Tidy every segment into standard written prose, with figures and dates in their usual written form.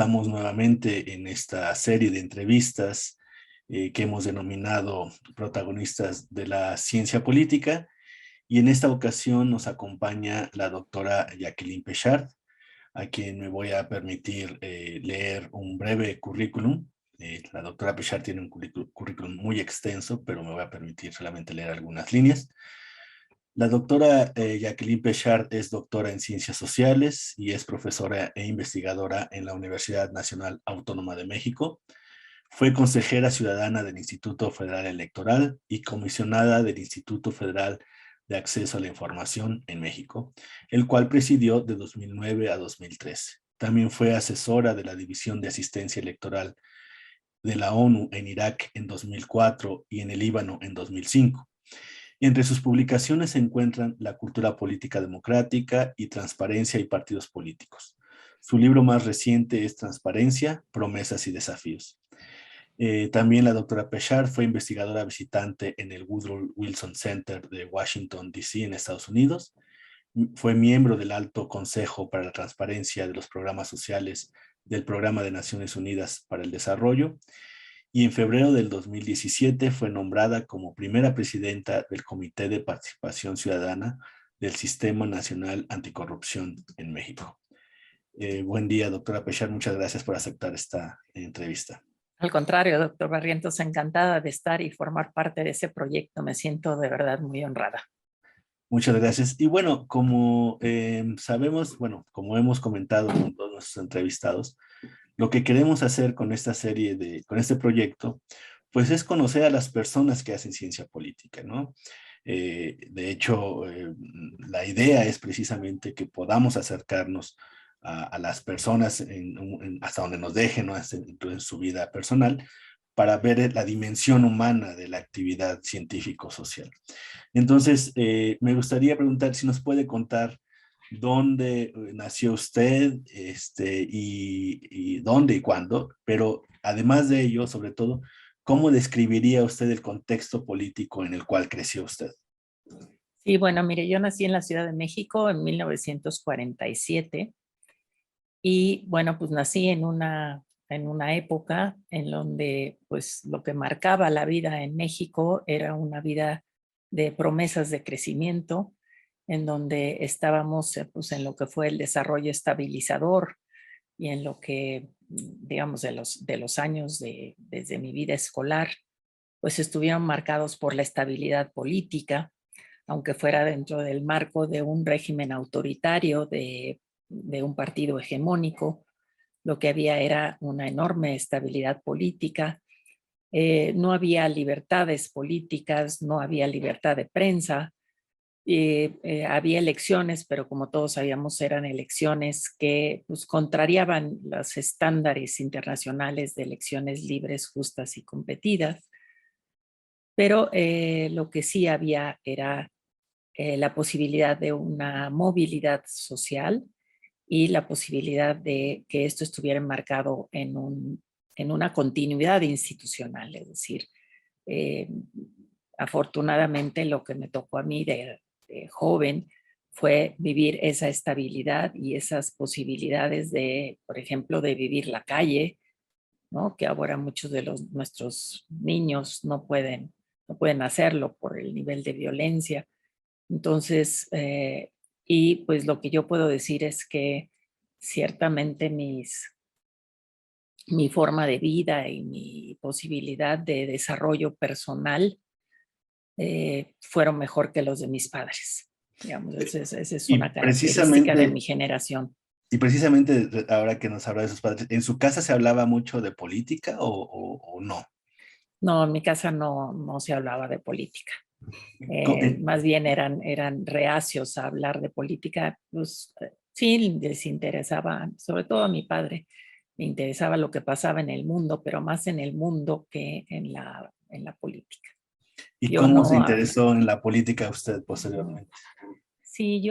Estamos nuevamente en esta serie de entrevistas que hemos denominado Protagonistas de la Ciencia Política, y en esta ocasión nos acompaña la doctora Jacqueline Pechard, a quien me voy a permitir leer un breve currículum. La doctora Pechard tiene un currículum muy extenso, pero me voy a permitir solamente leer algunas líneas. La doctora Jacqueline Pechard es doctora en Ciencias Sociales y es profesora e investigadora en la Universidad Nacional Autónoma de México. Fue consejera ciudadana del Instituto Federal Electoral y comisionada del Instituto Federal de Acceso a la Información en México, el cual presidió de 2009 a 2013. También fue asesora de la División de Asistencia Electoral de la ONU en Irak en 2004 y en el Líbano en 2005. Entre sus publicaciones se encuentran La cultura política democrática y Transparencia y partidos políticos. Su libro más reciente es Transparencia, promesas y desafíos. También la doctora Pechard fue investigadora visitante en el Woodrow Wilson Center de Washington, D.C. en Estados Unidos. Fue miembro del Alto Consejo para la Transparencia de los Programas Sociales del Programa de Naciones Unidas para el Desarrollo, y en febrero del 2017 fue nombrada como primera presidenta del Comité de Participación Ciudadana del Sistema Nacional Anticorrupción en México. Buen día, doctora Pechard. Muchas gracias por aceptar esta entrevista. Al contrario, doctor Barrientos, encantada de estar y formar parte de ese proyecto. Me siento de verdad muy honrada. Muchas gracias. Y bueno, como sabemos, como hemos comentado con todos nuestros entrevistados, lo que queremos hacer con esta serie, con este proyecto, pues es conocer a las personas que hacen ciencia política, ¿no? De hecho, la idea es precisamente que podamos acercarnos a las personas hasta donde nos dejen, ¿no? En su vida personal, para ver la dimensión humana de la actividad científico-social. Entonces, me gustaría preguntar si nos puede contar dónde nació usted, y dónde y cuándo, pero además de ello, sobre todo, ¿cómo describiría usted el contexto político en el cual creció usted? Sí, bueno, mire, yo nací en la Ciudad de México en 1947 y bueno, pues nací en una época en donde pues lo que marcaba la vida en México era una vida de promesas de crecimiento, en donde estábamos pues en lo que fue el desarrollo estabilizador y en lo que, digamos, de los años desde mi vida escolar, pues estuvieron marcados por la estabilidad política, aunque fuera dentro del marco de un régimen autoritario, de un partido hegemónico. Lo que había era una enorme estabilidad política. No había libertades políticas, no había libertad de prensa. Había elecciones, pero como todos sabíamos, eran elecciones que pues, contrariaban los estándares internacionales de elecciones libres, justas y competidas. Pero lo que sí había era la posibilidad de una movilidad social y la posibilidad de que esto estuviera enmarcado en una continuidad institucional. Es decir, eh, afortunadamente lo que me tocó a mí de joven fue vivir esa estabilidad y esas posibilidades de, por ejemplo, de vivir la calle, ¿no? Que ahora muchos de nuestros niños no pueden hacerlo por el nivel de violencia. Entonces, y pues lo que yo puedo decir es que ciertamente mi forma de vida y mi posibilidad de desarrollo personal fueron mejor que los de mis padres. Digamos, esa es Y una característica de mi precisamente, generación. y precisamente ahora que nos habla de sus padres, ¿en su casa se hablaba mucho de política o no? No, en mi casa no se hablaba de política. Co- eh, Más bien eran reacios a hablar de política. Pues sí, les interesaba, sobre todo a mi padre, le interesaba lo que pasaba en el mundo, pero más en el mundo que en la política. ¿Y Yo cómo se no, interesó en la política usted posteriormente? sí,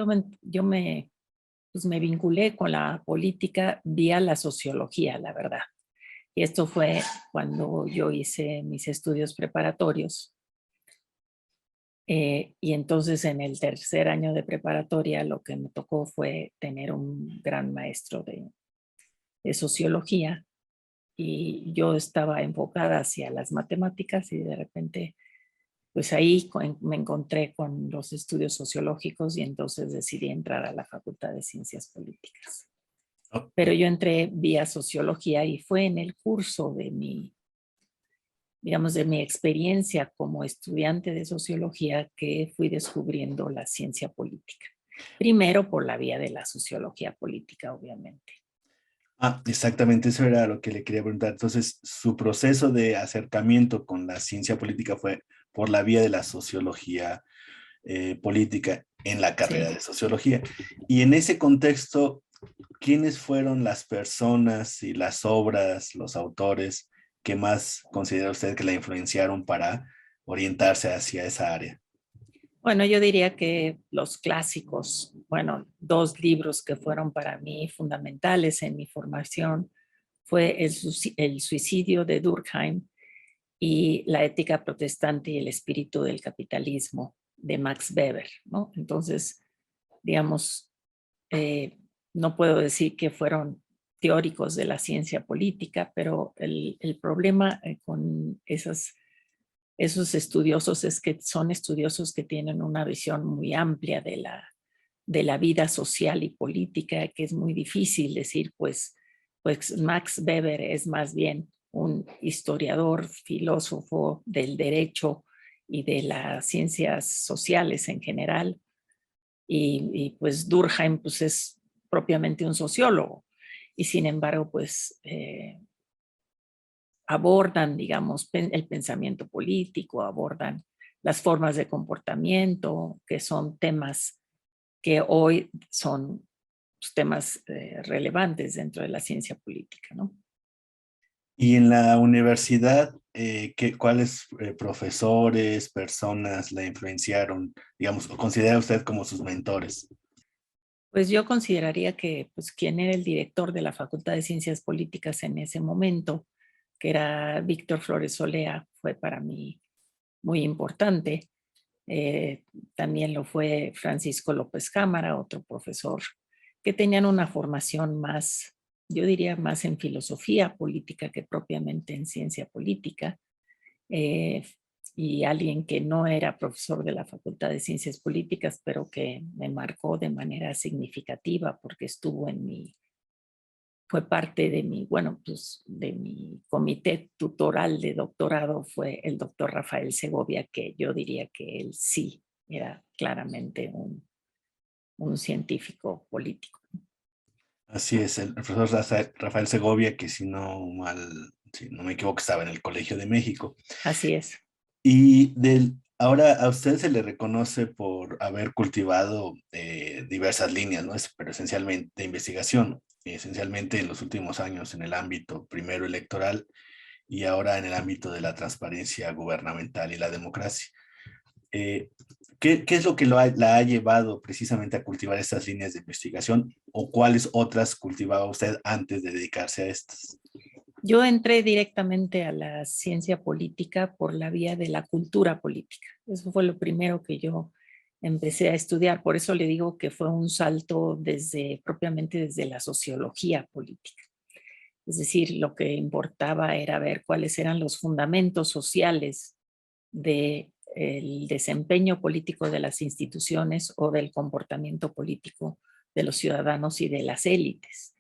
pues me vinculé con la política vía la sociología, la verdad. Y esto fue cuando yo hice mis estudios preparatorios. Y entonces en el tercer año de preparatoria lo que me tocó fue tener un gran maestro de sociología y yo estaba enfocada hacia las matemáticas y de repente pues ahí me encontré con los estudios sociológicos y entonces decidí entrar a la Facultad de Ciencias Políticas. Pero yo entré vía sociología y fue en el curso de digamos, de mi experiencia como estudiante de sociología que fui descubriendo la ciencia política. Primero por la vía de la sociología política, obviamente. Exactamente, eso era lo que le quería preguntar. Entonces, su proceso de acercamiento con la ciencia política fue por la vía de la sociología política en la carrera de sociología. Y en ese contexto, ¿quiénes fueron las personas y las obras, los autores que más considera usted que la influenciaron para orientarse hacia esa área? Bueno, yo diría que los clásicos, bueno, dos libros que fueron para mí fundamentales en mi formación fue El suicidio de Durkheim y La ética protestante y el espíritu del capitalismo de Max Weber, ¿no? Entonces, digamos, no puedo decir que fueron teóricos de la ciencia política, pero el problema con esos estudiosos es que son estudiosos que tienen una visión muy amplia de la vida social y política, que es muy difícil decir, pues Max Weber es más bien un historiador, filósofo del derecho y de las ciencias sociales en general, y pues Durkheim pues es propiamente un sociólogo, y sin embargo pues abordan, digamos, el pensamiento político, abordan las formas de comportamiento, que son temas que hoy son temas relevantes dentro de la ciencia política, ¿no? Y en la universidad, ¿cuáles profesores, personas la influenciaron, digamos, o considera usted como sus mentores? Pues yo consideraría que pues, quien era el director de la Facultad de Ciencias Políticas en ese momento, que era Víctor Flores Solea, fue para mí muy importante. También lo fue Francisco López Cámara, otro profesor, que tenían una formación más, yo diría, más en filosofía política que propiamente en ciencia política. Eh, y alguien que no era profesor de la Facultad de Ciencias Políticas, pero que me marcó de manera significativa porque fue parte de bueno, pues de mi comité tutoral de doctorado, fue el doctor Rafael Segovia, que yo diría que él sí era claramente un científico político. Así es, el profesor Rafael Segovia, que si no me equivoco, estaba en el Colegio de México. Así es. Y ahora a usted se le reconoce por haber cultivado diversas líneas, ¿no? Pero esencialmente de investigación, esencialmente en los últimos años en el ámbito primero electoral y ahora en el ámbito de la transparencia gubernamental y la democracia. Eh, ¿Qué es lo que la ha llevado precisamente a cultivar estas líneas de investigación o cuáles otras cultivaba usted antes de dedicarse a estas? Yo entré directamente a la ciencia política por la vía de la cultura política. Eso fue lo primero que yo empecé a estudiar. Por eso le digo que fue un salto propiamente desde la sociología política. Es decir, lo que importaba era ver cuáles eran los fundamentos sociales del desempeño político de las instituciones o del comportamiento político de los ciudadanos y de las élites.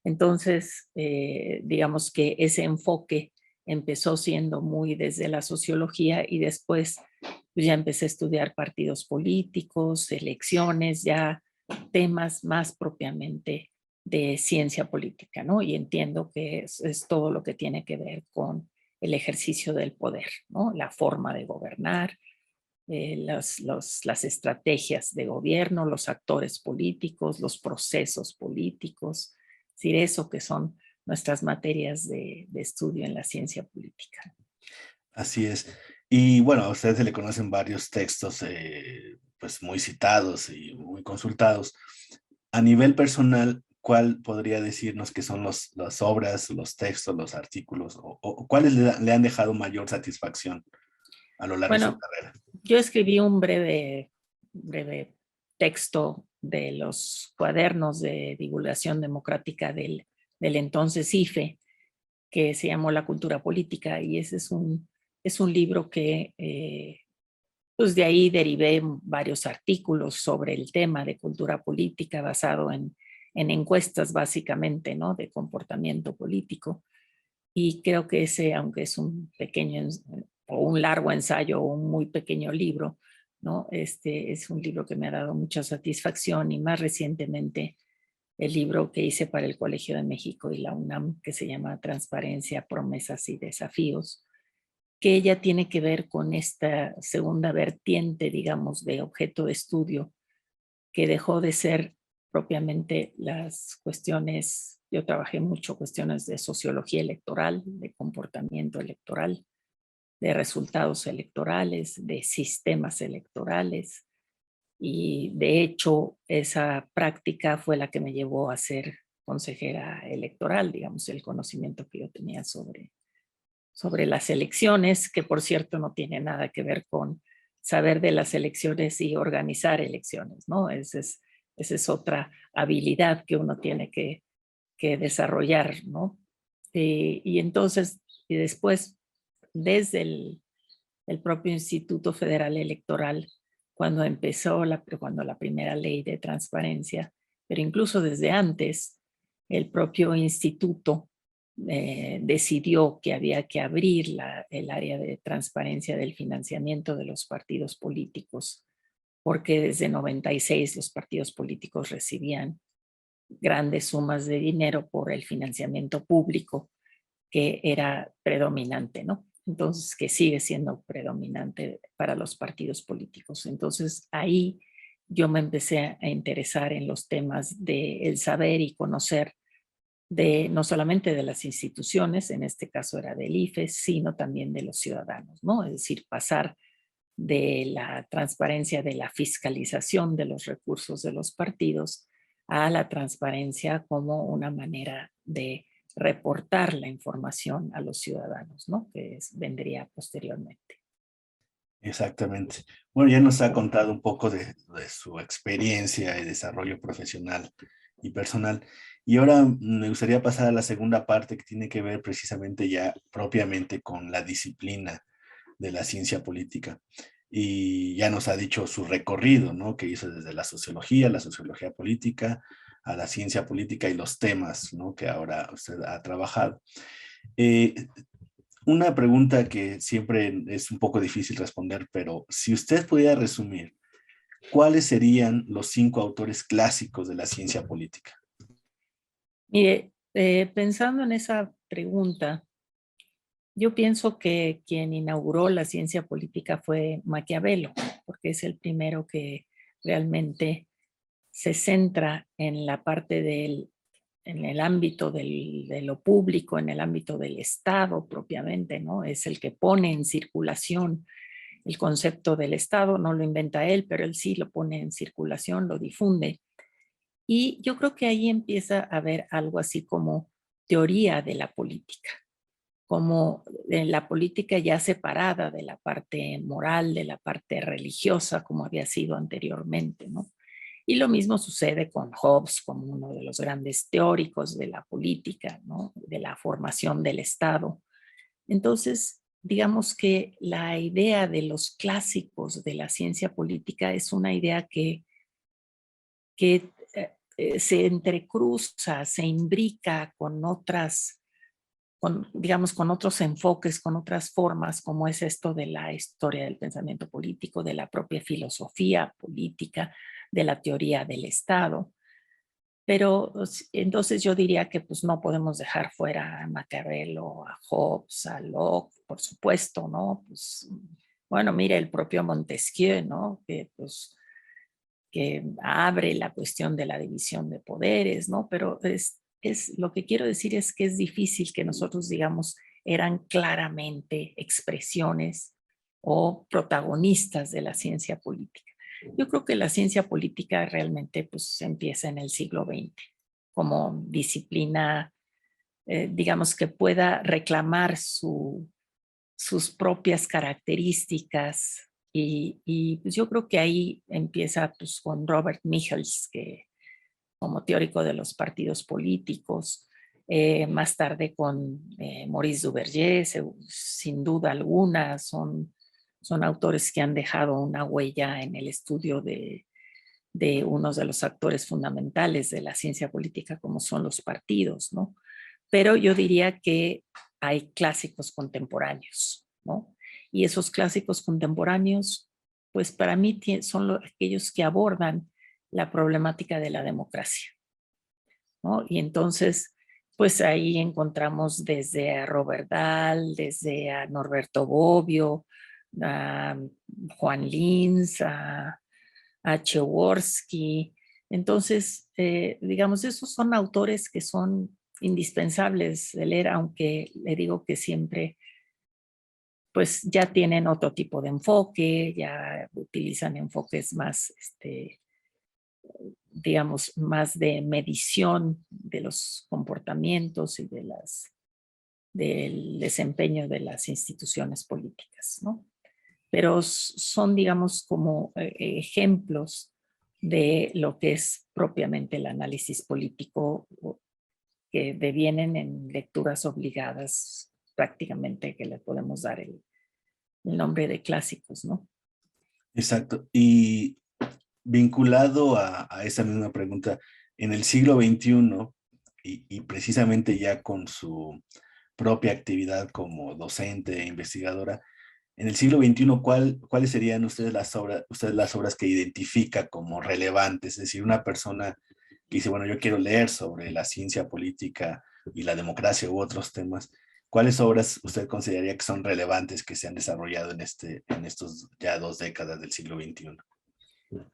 Entonces, digamos que ese enfoque empezó siendo muy desde la sociología y después pues ya empecé a estudiar partidos políticos, elecciones, ya temas más propiamente de ciencia política, ¿no? Y entiendo que es todo lo que tiene que ver con el ejercicio del poder, ¿no? La forma de gobernar, las estrategias de gobierno, los actores políticos, los procesos políticos, es decir, eso que son nuestras materias de estudio en la ciencia política. Así es. Y bueno, a usted se le conocen varios textos pues muy citados y muy consultados. A nivel personal, ¿cuál podría decirnos que son las obras, los textos, los artículos o cuáles le han dejado mayor satisfacción a lo largo de su Bueno, carrera? yo escribí un breve texto de los cuadernos de divulgación democrática del del entonces IFE, que se llamó La cultura política, y ese es un libro que pues de ahí derivé varios artículos sobre el tema de cultura política basado en encuestas básicamente, ¿no? De comportamiento político. Y creo que ese, aunque es un pequeño o un largo ensayo o un muy pequeño libro, ¿no? Este es un libro que me ha dado mucha satisfacción, y más recientemente el libro que hice para el Colegio de México y la UNAM, que se llama Transparencia, Promesas y Desafíos, que ella tiene que ver con esta segunda vertiente, digamos, de objeto de estudio, que dejó de ser propiamente las cuestiones. Yo trabajé mucho cuestiones de sociología electoral, de comportamiento electoral, de resultados electorales, de sistemas electorales, y de hecho esa práctica fue la que me llevó a ser consejera electoral, digamos, el conocimiento que yo tenía sobre las elecciones, que por cierto no tiene nada que ver con saber de las elecciones y organizar elecciones, ¿no? Esa es otra habilidad que uno tiene que desarrollar, ¿no? Y entonces, y después, desde el propio Instituto Federal Electoral, cuando la primera ley de transparencia, pero incluso desde antes, el propio instituto decidió que había que abrir el área de transparencia del financiamiento de los partidos políticos, porque desde 96 los partidos políticos recibían grandes sumas de dinero por el financiamiento público, que era predominante, ¿no? Entonces, que sigue siendo predominante para los partidos políticos. Entonces, ahí yo me empecé a interesar en los temas del saber y conocer no solamente de las instituciones, en este caso era del IFE, sino también de los ciudadanos, ¿no? Es decir, pasar de la transparencia de la fiscalización de los recursos de los partidos a la transparencia como una manera de reportar la información a los ciudadanos, ¿no? Vendría posteriormente. Exactamente. Bueno, ya nos ha contado un poco de su experiencia y desarrollo profesional y personal. Y ahora me gustaría pasar a la segunda parte, que tiene que ver precisamente ya propiamente con la disciplina de la ciencia política. Y ya nos ha dicho su recorrido, ¿no? Que hizo desde la sociología política, a la ciencia política y los temas, ¿no? Que ahora usted ha trabajado. Eh, una pregunta que siempre es un poco difícil responder, pero si usted pudiera resumir, ¿cuáles serían los 5 autores clásicos de la ciencia política? Mire, pensando en esa pregunta, yo pienso que quien inauguró la ciencia política fue Maquiavelo, porque es el primero que realmente se centra en la parte en el ámbito de lo público, en el ámbito del Estado propiamente, ¿no? Es el que pone en circulación el concepto del Estado, no lo inventa él, pero él sí lo pone en circulación, lo difunde. Y yo creo que ahí empieza a haber algo así como teoría de la política, como de la política ya separada de la parte moral, de la parte religiosa, como había sido anteriormente, ¿no? Y lo mismo sucede con Hobbes, como uno de los grandes teóricos de la política, ¿no? De la formación del Estado. Entonces, digamos que la idea de los clásicos de la ciencia política es una idea que se entrecruza, se imbrica con otras, digamos, con otros enfoques, con otras formas, como es esto de la historia del pensamiento político, de la propia filosofía política, de la teoría del Estado. Pero entonces yo diría que pues no podemos dejar fuera a Maquiavelo, a Hobbes, a Locke, por supuesto, ¿no? Pues, bueno, mire el propio Montesquieu, ¿no? Que pues que abre la cuestión de la división de poderes, ¿no? Pero lo que quiero decir es que es difícil que nosotros digamos eran claramente expresiones o protagonistas de la ciencia política. Yo creo que la ciencia política realmente pues empieza en el siglo XX como disciplina, digamos, que pueda reclamar sus propias características, y pues yo creo que ahí empieza pues con Robert Michels, que como teórico de los partidos políticos, más tarde con Maurice Duverger, sin duda alguna, son autores que han dejado una huella en el estudio de unos de los actores fundamentales de la ciencia política, como son los partidos, ¿no? Pero yo diría que hay clásicos contemporáneos, ¿no? Y esos clásicos contemporáneos, pues para mí son aquellos que abordan la problemática de la democracia, ¿no? Y entonces, pues ahí encontramos desde a Robert Dahl, desde a Norberto Bobbio, a Juan Linz, a Przeworski. Entonces, digamos, esos son autores que son indispensables de leer, aunque le digo que siempre pues ya tienen otro tipo de enfoque, ya utilizan enfoques más, digamos, más de medición de los comportamientos y del desempeño de las instituciones políticas, ¿no? Pero son, digamos, como ejemplos de lo que es propiamente el análisis político, que devienen en lecturas obligadas prácticamente, que le podemos dar el nombre de clásicos, ¿no? Exacto. Y vinculado a esa misma pregunta, en el siglo XXI, y precisamente ya con su propia actividad como docente e investigadora, en el siglo XXI, ¿cuáles serían ustedes las obras que identifica como relevantes? Es decir, una persona que dice, bueno, yo quiero leer sobre la ciencia política y la democracia u otros temas. ¿Cuáles obras usted consideraría que son relevantes que se han desarrollado en estos ya 2 décadas del siglo XXI?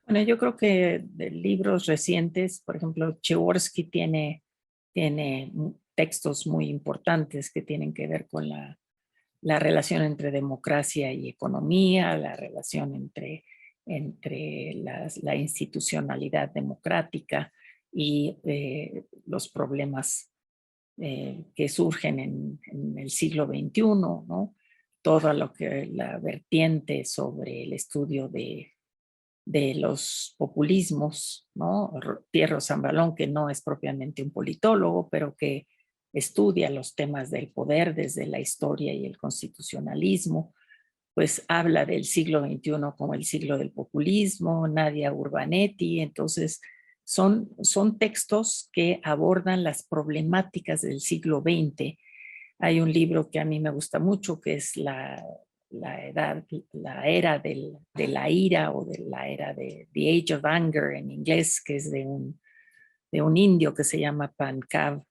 Bueno, yo creo que de libros recientes, por ejemplo, Przeworski tiene textos muy importantes que tienen que ver con la relación entre democracia y economía, la relación entre la institucionalidad democrática y los problemas que surgen en el siglo XXI, ¿no? Todo lo que la vertiente sobre el estudio de los populismos, ¿no? Pierro Zambralón, que no es propiamente un politólogo, pero que estudia los temas del poder desde la historia y el constitucionalismo, pues habla del siglo XXI como el siglo del populismo, Nadia Urbanetti. Entonces son textos que abordan las problemáticas del siglo XX. Hay un libro que a mí me gusta mucho, que es la era de la ira, o de la era de The Age of Anger en inglés, que es de un indio que se llama Pankaj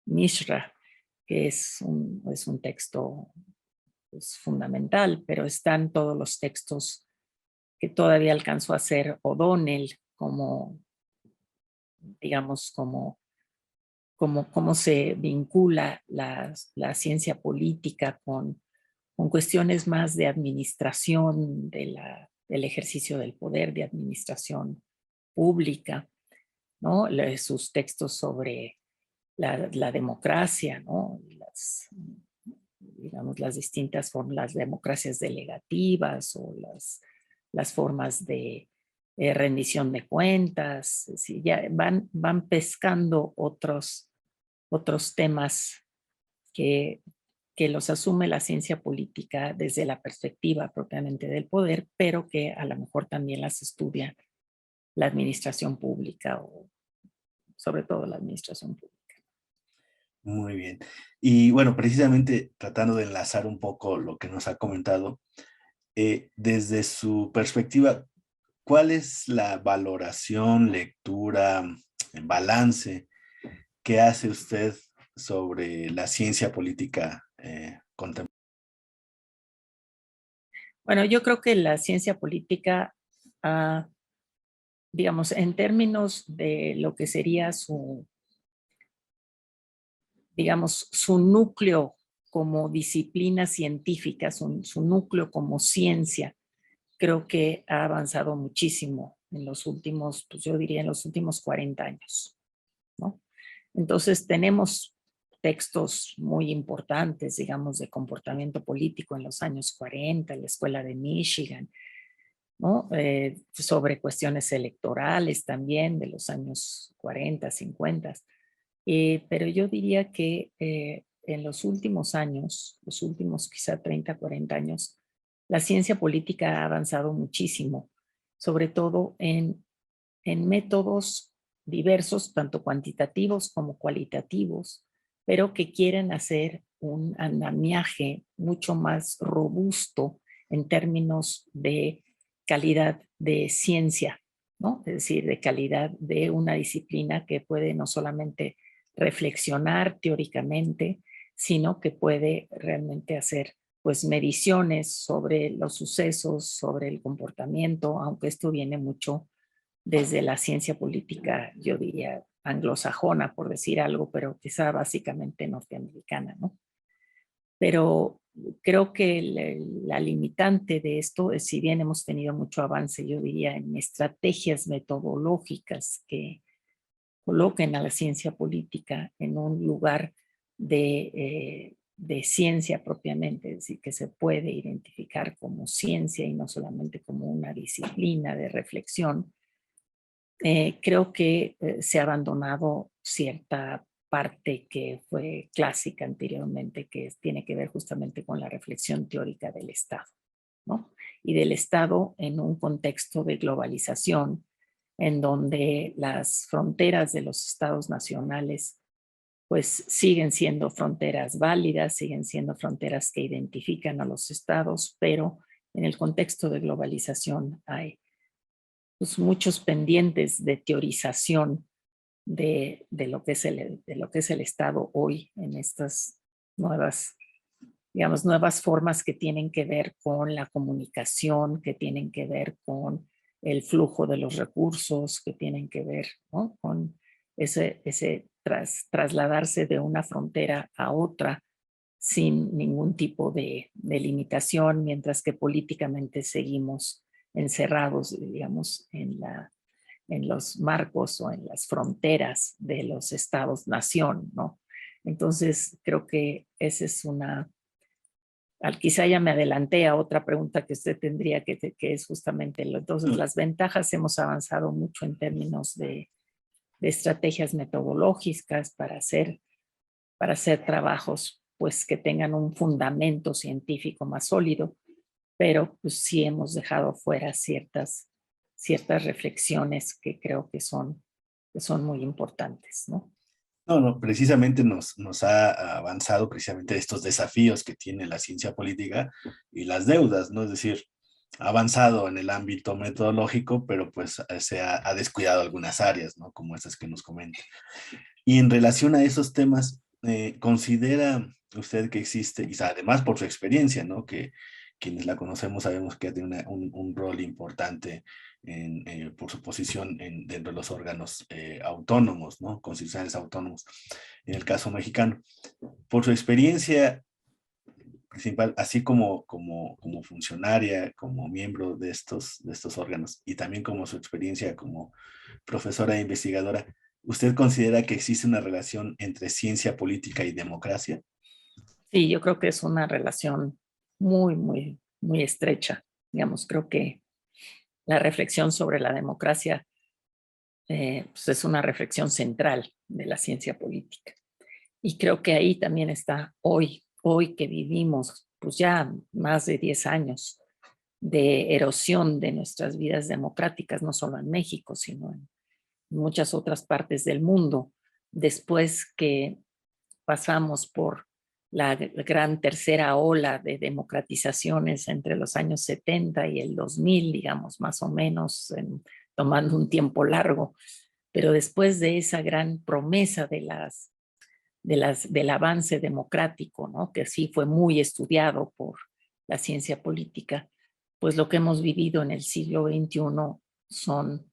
Mishra, que es un texto pues, fundamental, pero están todos los textos que todavía alcanzó a hacer O'Donnell, como, digamos, cómo se vincula la ciencia política con cuestiones más de administración del ejercicio del poder, de administración pública, ¿no? Sus textos sobre la democracia, ¿no? Digamos, las distintas formas, las democracias delegativas o las formas de rendición de cuentas. Sí, ya van pescando otros temas que, que los asume la ciencia política desde la perspectiva propiamente del poder, pero que a lo mejor también las estudia la administración pública, o sobre todo la administración pública. Muy bien. Y bueno, precisamente tratando de enlazar un poco lo que nos ha comentado, desde su perspectiva, ¿cuál es la valoración, lectura, balance que hace usted sobre la ciencia política contemporánea? Bueno, yo creo que la ciencia política, digamos, en términos de lo que sería digamos, su núcleo como disciplina científica, su núcleo como ciencia, creo que ha avanzado muchísimo en los últimos, pues yo diría en los últimos 40 años, ¿no? Entonces tenemos textos muy importantes, digamos, de comportamiento político en los años 40, la Escuela de Michigan, ¿no? Sobre cuestiones electorales también de los años 40, 50. Pero yo diría que en los últimos años, los últimos quizá 30, 40 años, la ciencia política ha avanzado muchísimo, sobre todo en métodos diversos, tanto cuantitativos como cualitativos, pero que quieren hacer un andamiaje mucho más robusto en términos de calidad de ciencia, ¿no? Es decir, de calidad de una disciplina que puede no solamente reflexionar teóricamente, sino que puede realmente hacer pues mediciones sobre los sucesos, sobre el comportamiento, aunque esto viene mucho desde la ciencia política, yo diría anglosajona, por decir algo, pero quizá básicamente norteamericana, ¿no? Pero creo que la limitante de esto es, si bien hemos tenido mucho avance, yo diría, en estrategias metodológicas que coloquen a la ciencia política en un lugar de ciencia propiamente, es decir, que se puede identificar como ciencia y no solamente como una disciplina de reflexión. Creo que se ha abandonado cierta parte que fue clásica anteriormente, que tiene que ver justamente con la reflexión teórica del Estado, ¿no? Y del Estado en un contexto de globalización, en donde las fronteras de los estados nacionales pues siguen siendo fronteras válidas, siguen siendo fronteras que identifican a los estados, pero en el contexto de globalización hay pues, muchos pendientes de teorización de lo que es el Estado hoy en estas nuevas, digamos, nuevas formas que tienen que ver con la comunicación, que tienen que ver con el flujo de los recursos, que tienen que ver, ¿no?, con ese trasladarse de una frontera a otra sin ningún tipo de limitación, mientras que políticamente seguimos encerrados, digamos, en los marcos o en las fronteras de los estados-nación, ¿no? Entonces, creo que esa es quizá ya me adelanté a otra pregunta que usted tendría, que es justamente, entonces, las ventajas. Hemos avanzado mucho en términos de estrategias metodológicas para hacer trabajos pues que tengan un fundamento científico más sólido, pero pues sí hemos dejado fuera ciertas reflexiones que creo que son muy importantes, ¿no? No, no, precisamente nos ha avanzado precisamente estos desafíos que tiene la ciencia política y las deudas, ¿no? Es decir, ha avanzado en el ámbito metodológico, pero pues se ha descuidado algunas áreas, ¿no? Como estas que nos comenta. Y en relación a esos temas, ¿considera usted que existe, y además por su experiencia, ¿no? Que quienes la conocemos sabemos que tiene un rol importante por su posición dentro de los órganos autónomos, ¿no? Constitucionales autónomos, en el caso mexicano. Por su experiencia principal, así como funcionaria, como miembro de estos órganos, y también como su experiencia como profesora e investigadora, ¿usted considera que existe una relación entre ciencia política y democracia? Sí, yo creo que es una relación muy, muy, muy estrecha. Digamos, creo que la reflexión sobre la democracia pues es una reflexión central de la ciencia política. Y creo que ahí también está hoy que vivimos pues ya más de 10 años de erosión de nuestras vidas democráticas, no solo en México, sino en muchas otras partes del mundo, después que pasamos por la gran tercera ola de democratizaciones entre los años 70 y el 2000, digamos, más o menos, tomando un tiempo largo. Pero después de esa gran promesa del avance democrático, ¿no?, que sí fue muy estudiado por la ciencia política, pues lo que hemos vivido en el siglo XXI son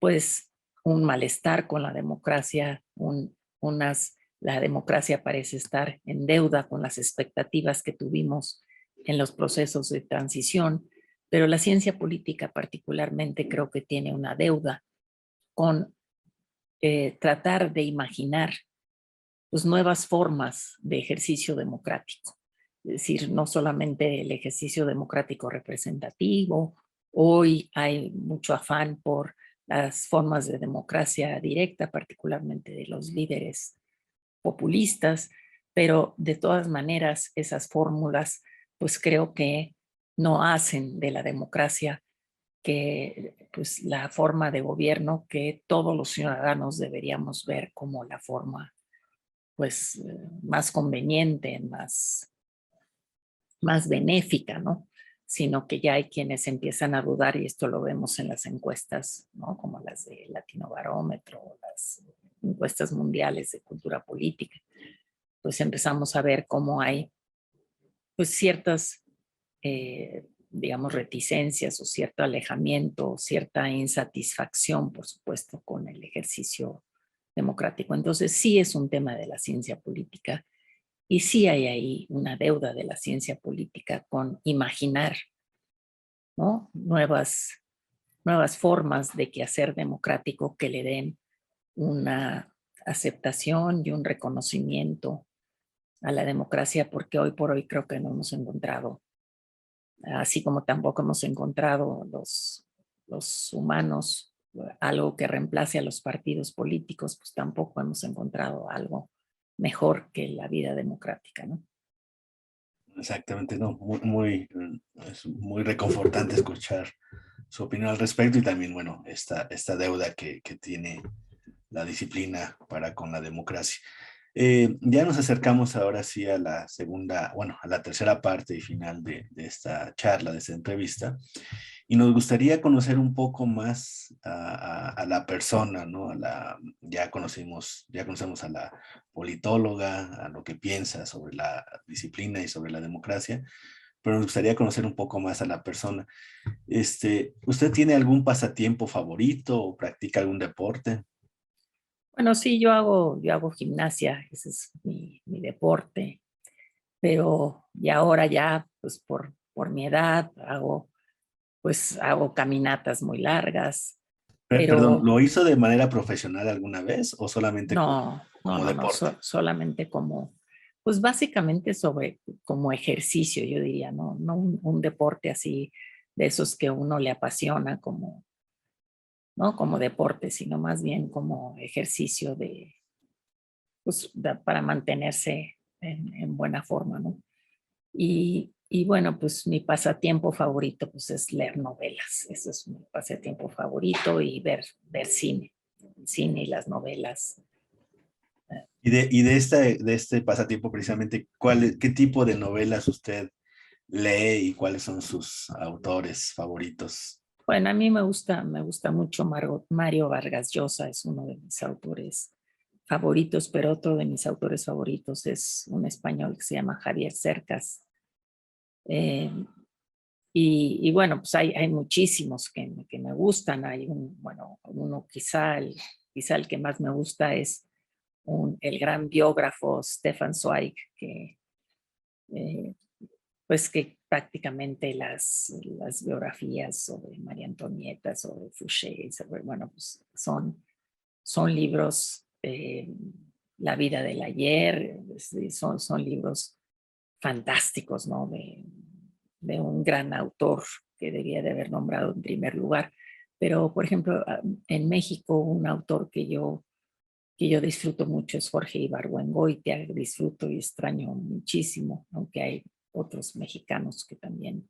pues un malestar con la democracia, la democracia parece estar en deuda con las expectativas que tuvimos en los procesos de transición, pero la ciencia política particularmente creo que tiene una deuda con tratar de imaginar pues, nuevas formas de ejercicio democrático. Es decir, no solamente el ejercicio democrático representativo, hoy hay mucho afán por las formas de democracia directa, particularmente de los líderes populistas, pero de todas maneras esas fórmulas pues creo que no hacen de la democracia que pues la forma de gobierno que todos los ciudadanos deberíamos ver como la forma pues más conveniente, más benéfica, ¿no? Sino que ya hay quienes empiezan a dudar, y esto lo vemos en las encuestas, ¿no? Como las de Latino Barómetro, las encuestas mundiales de cultura política, pues empezamos a ver cómo hay pues ciertas, digamos, reticencias o cierto alejamiento, cierta insatisfacción, por supuesto, con el ejercicio democrático. Entonces sí es un tema de la ciencia política y sí hay ahí una deuda de la ciencia política con imaginar, ¿no? Nuevas formas de quehacer democrático que le den una aceptación y un reconocimiento a la democracia, porque hoy por hoy creo que no hemos encontrado, así como tampoco hemos encontrado los humanos algo que reemplace a los partidos políticos, pues tampoco hemos encontrado algo mejor que la vida democrática, ¿no? Exactamente, no, es muy reconfortante escuchar su opinión al respecto y también, bueno, esta deuda que tiene la disciplina para con la democracia. Ya nos acercamos ahora sí a la segunda, bueno, a la tercera parte y final de esta charla, de esta entrevista, y nos gustaría conocer un poco más a la persona, ¿no? Ya conocemos a la politóloga, a lo que piensa sobre la disciplina y sobre la democracia, pero nos gustaría conocer un poco más a la persona. ¿Usted tiene algún pasatiempo favorito o practica algún deporte? Bueno, sí, yo hago gimnasia, ese es mi deporte, pero y ahora ya, pues por mi edad, hago caminatas muy largas, Perdón, pero ¿lo hizo de manera profesional alguna vez o solamente no, no, como no, no, deporte? solamente pues básicamente como ejercicio, yo diría, no un deporte así de esos que uno le apasiona no como deporte, sino más bien como ejercicio pues, para mantenerse en buena forma, ¿no? Y bueno, pues mi pasatiempo favorito pues es leer novelas. Ese es mi pasatiempo favorito y ver cine y las novelas. De este pasatiempo precisamente, ¿qué tipo de novelas usted lee y cuáles son sus autores favoritos? Bueno, a mí me gusta mucho Mario Vargas Llosa, es uno de mis autores favoritos, pero otro de mis autores favoritos es un español que se llama Javier Cercas. Eh, y bueno, pues hay muchísimos que me gustan. Bueno, uno quizá el que más me gusta es el gran biógrafo Stefan Zweig, eh, pues que prácticamente las biografías sobre María Antonieta, sobre Fouché, bueno, pues son libros, La vida del ayer, son libros fantásticos, ¿no? De un gran autor que debía de haber nombrado en primer lugar. Pero, por ejemplo, en México, un autor que yo disfruto mucho es Jorge Ibargüengoitia, disfruto y extraño muchísimo, aunque hay otros mexicanos que también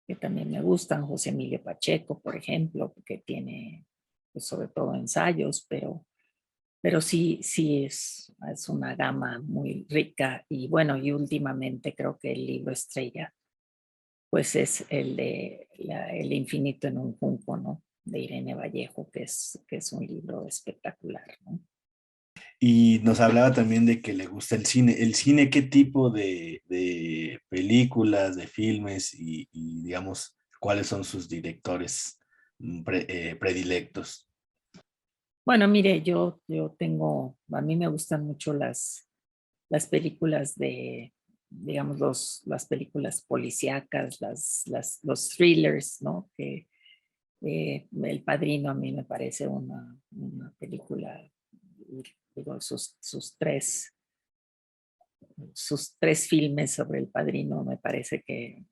me gustan, José Emilio Pacheco, por ejemplo, que tiene pues, sobre todo ensayos, pero sí es una gama muy rica y bueno, y últimamente creo que el libro estrella pues es el de El infinito en un junco, ¿no? De Irene Vallejo, que es un libro espectacular, ¿no? Y nos hablaba también de que le gusta el cine. ¿El cine qué tipo de películas, de filmes digamos, cuáles son sus directores predilectos? Bueno, mire, a mí me gustan mucho las películas digamos, las películas policíacas, los thrillers, ¿no? El Padrino a mí me parece una película, digo, sus tres filmes sobre El Padrino me parece que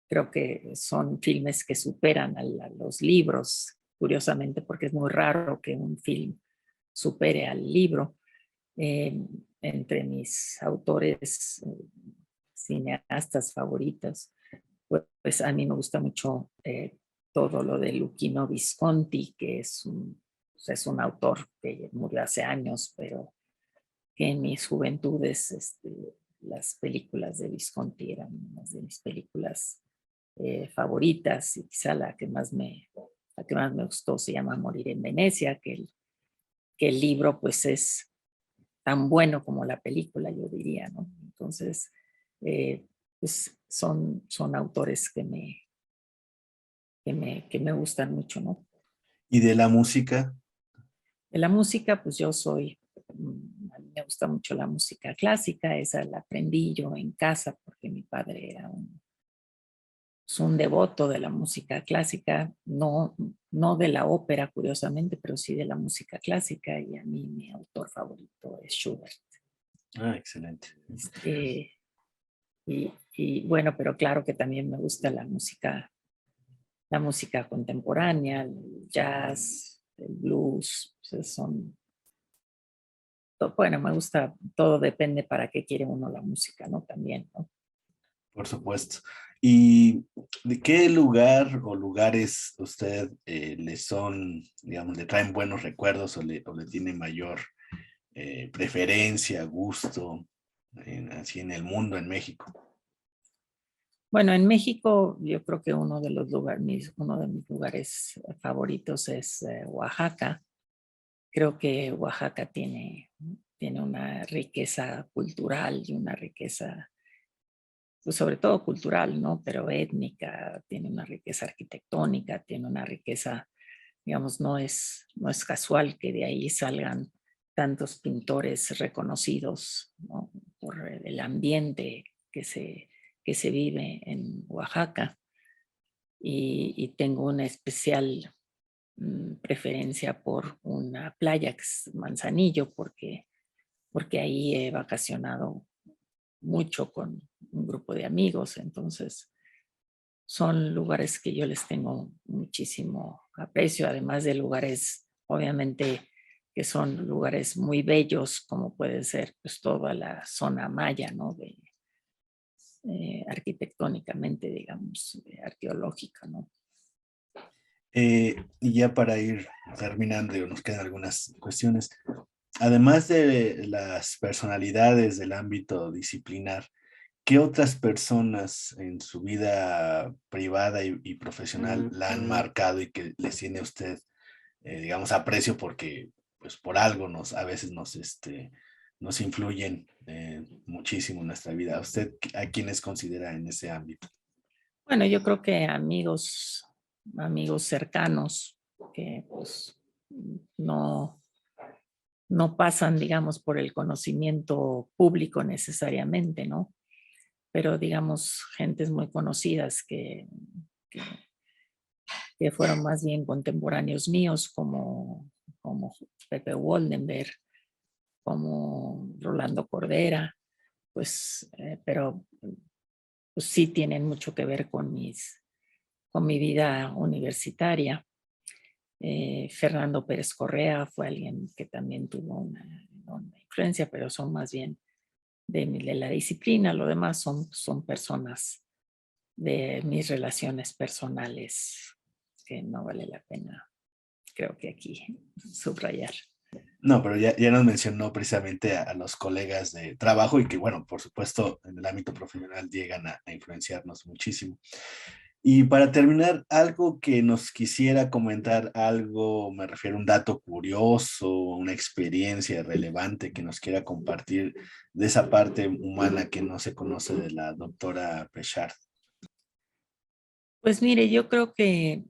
creo que son filmes que superan a los libros curiosamente, porque es muy raro que un film supere al libro. Entre mis autores cineastas favoritos, pues a mí me gusta mucho todo lo de Luchino Visconti, que es un autor que murió hace años, pero que en mis juventudes las películas de Visconti eran unas de mis películas favoritas, y quizá la que más me gustó se llama Morir en Venecia, que el libro pues es tan bueno como la película, yo diría, ¿no? Entonces, pues son autores que me gustan mucho, ¿no? ¿Y de la música? De la música, pues yo a mí me gusta mucho la música clásica, esa la aprendí yo en casa porque mi padre era un devoto de la música clásica, no de la ópera, curiosamente, pero sí de la música clásica, y a mí mi autor favorito es Schubert. Ah, excelente. Y bueno, pero claro que también me gusta la música contemporánea, el jazz, el blues, pues bueno, me gusta, todo depende para qué quiere uno la música, ¿no? También, ¿no? Por supuesto. ¿Y de qué lugar o lugares usted le son, digamos, le traen buenos recuerdos o le tiene mayor preferencia, gusto, así en el mundo, en México? Bueno, en México yo creo que uno de mis lugares favoritos es Oaxaca. Creo que Oaxaca tiene una riqueza cultural y una riqueza, pues sobre todo cultural, ¿no? Pero étnica, tiene una riqueza arquitectónica, tiene una riqueza, digamos, no es casual que de ahí salgan tantos pintores reconocidos, ¿no? Por el ambiente que se vive en Oaxaca. Y tengo una especial preferencia por una playa que es Manzanillo, porque ahí he vacacionado mucho con un grupo de amigos, entonces son lugares que yo les tengo muchísimo aprecio, además de lugares, obviamente, que son lugares muy bellos, como puede ser pues toda la zona maya, ¿no? Arquitectónicamente, digamos, arqueológica, ¿no? Y ya para ir terminando, nos quedan algunas cuestiones. Además de las personalidades del ámbito disciplinar, ¿qué otras personas en su vida privada y profesional la han marcado y que les tiene a usted, digamos, aprecio porque, pues, por algo a veces nos influyen muchísimo en nuestra vida? ¿Usted a quiénes considera en ese ámbito? Bueno, yo creo que amigos cercanos que pues no, no pasan, digamos, por el conocimiento público necesariamente, ¿no? Pero digamos, gentes muy conocidas que, que fueron más bien contemporáneos míos, como Pepe Woldenberg, como Rolando Cordera, pues, pero pues sí tienen mucho que ver con mi vida universitaria. Fernando Pérez Correa fue alguien que también tuvo una influencia, pero son más bien de la disciplina. Lo demás son personas de mis relaciones personales que no vale la pena, creo que aquí, subrayar. No, pero ya nos mencionó precisamente a los colegas de trabajo y que, bueno, por supuesto, en el ámbito profesional llegan a influenciarnos muchísimo. Y para terminar, algo que nos quisiera comentar, algo, me refiero a un dato curioso, una experiencia relevante que nos quiera compartir de esa parte humana que no se conoce de la doctora Pechard. Pues mire, yo creo que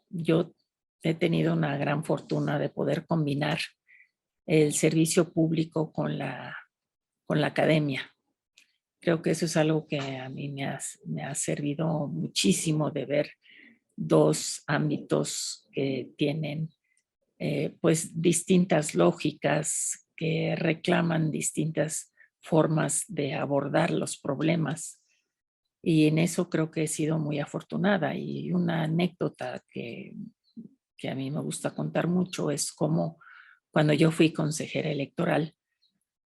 yo he tenido una gran fortuna de poder combinar el servicio público con la academia. Creo que eso es algo que a mí me ha servido muchísimo, de ver dos ámbitos que tienen pues distintas lógicas, que reclaman distintas formas de abordar los problemas. Y en eso creo que he sido muy afortunada. Y una anécdota que a mí me gusta contar mucho es cómo cuando yo fui consejera electoral,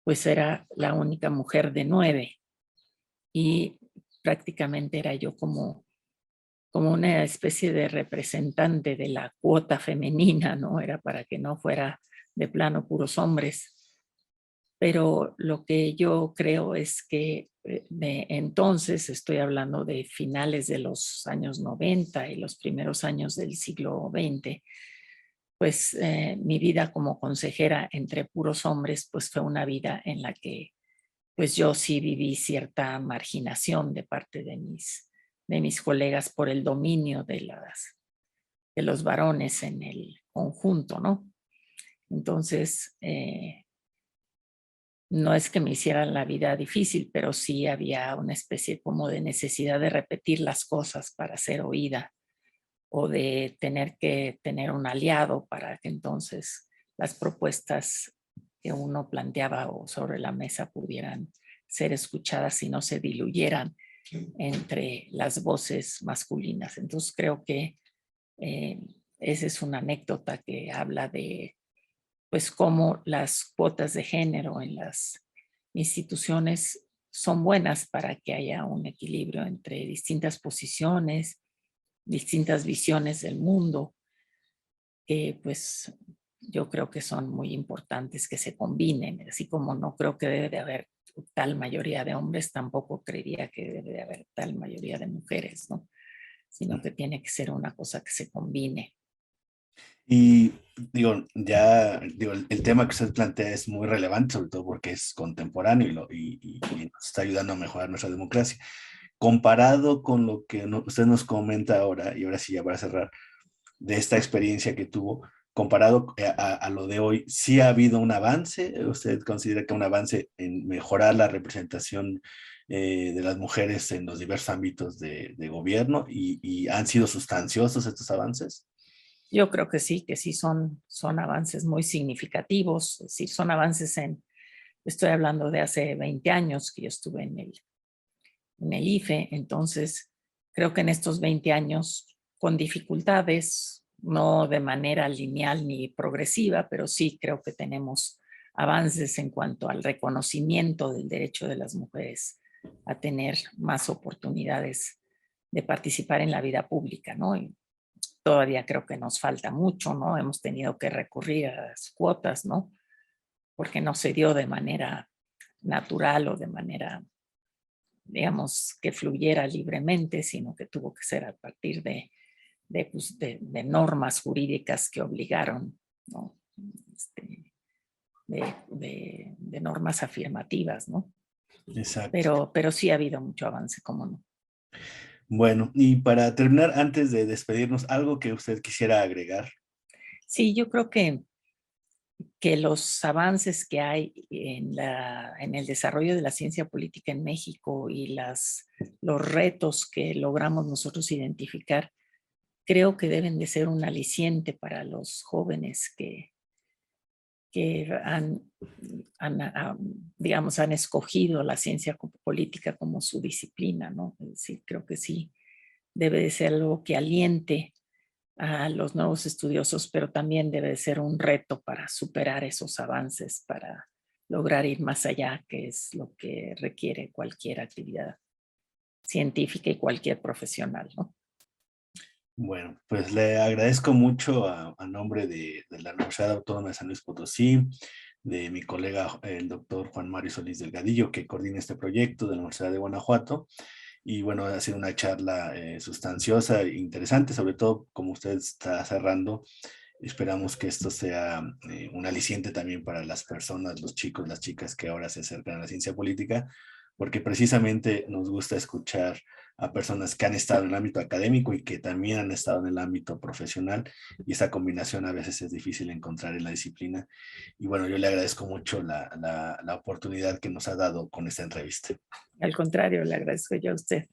pues era la única mujer de 9 y prácticamente era yo como una especie de representante de la cuota femenina, ¿no? Era para que no fuera de plano puros hombres. Pero lo que yo creo es que de entonces, estoy hablando de finales de los años 90 y los primeros años del siglo XX, pues mi vida como consejera entre puros hombres, pues fue una vida en la que pues yo sí viví cierta marginación de parte de mis colegas por el dominio de los varones en el conjunto, ¿no? Entonces, no es que me hicieran la vida difícil, pero sí había una especie como de necesidad de repetir las cosas para ser oída o de tener que tener un aliado para que entonces las propuestas que uno planteaba o sobre la mesa pudieran ser escuchadas y no se diluyeran entre las voces masculinas. Entonces creo que esa es una anécdota que habla de pues cómo las cuotas de género en las instituciones son buenas para que haya un equilibrio entre distintas posiciones, distintas visiones del mundo, que pues yo creo que son muy importantes que se combinen, así como no creo que debe de haber tal mayoría de hombres, tampoco creería que debe de haber tal mayoría de mujeres, ¿no? Sino que tiene que ser una cosa que se combine. Y digo, ya digo, el tema que usted plantea es muy relevante, sobre todo porque es contemporáneo y nos está ayudando a mejorar nuestra democracia. Comparado con lo que usted nos comenta ahora, y ahora sí ya para cerrar, de esta experiencia que tuvo, comparado a lo de hoy, ¿sí ha habido un avance? ¿Usted considera que un avance en mejorar la representación de las mujeres en los diversos ámbitos de gobierno y han sido sustanciosos estos avances? Yo creo que sí son avances muy significativos, es decir, son avances estoy hablando de hace 20 años que yo estuve en el IFE, entonces creo que en estos 20 años, con dificultades, no de manera lineal ni progresiva, pero sí creo que tenemos avances en cuanto al reconocimiento del derecho de las mujeres a tener más oportunidades de participar en la vida pública, ¿no? Y todavía creo que nos falta mucho, ¿no? Hemos tenido que recurrir a las cuotas, ¿no? Porque no se dio de manera natural o de manera, digamos, que fluyera libremente, sino que tuvo que ser a partir de normas jurídicas que obligaron, ¿no? De normas afirmativas, ¿no? Exacto. Pero sí ha habido mucho avance, ¿cómo no? Bueno, y para terminar, antes de despedirnos, algo que usted quisiera agregar. Sí, yo creo que los avances que hay en el desarrollo de la ciencia política en México y los retos que logramos nosotros identificar, creo que deben de ser un aliciente para los jóvenes que digamos, han escogido la ciencia política como su disciplina, ¿no? Es decir, creo que sí debe de ser algo que aliente a los nuevos estudiosos, pero también debe de ser un reto para superar esos avances, para lograr ir más allá, que es lo que requiere cualquier actividad científica y cualquier profesional, ¿no? Bueno, pues le agradezco mucho a nombre de la Universidad Autónoma de San Luis Potosí, de mi colega el doctor Juan Mario Solís Delgadillo, que coordina este proyecto de la Universidad de Guanajuato. Y bueno, ha sido una charla sustanciosa e interesante, sobre todo como usted está cerrando. Esperamos que esto sea un aliciente también para las personas, los chicos, las chicas que ahora se acercan a la ciencia política, porque precisamente nos gusta escuchar a personas que han estado en el ámbito académico y que también han estado en el ámbito profesional, y esa combinación a veces es difícil encontrar en la disciplina. Y bueno, yo le agradezco mucho la oportunidad que nos ha dado con esta entrevista. Al contrario, le agradezco yo a usted.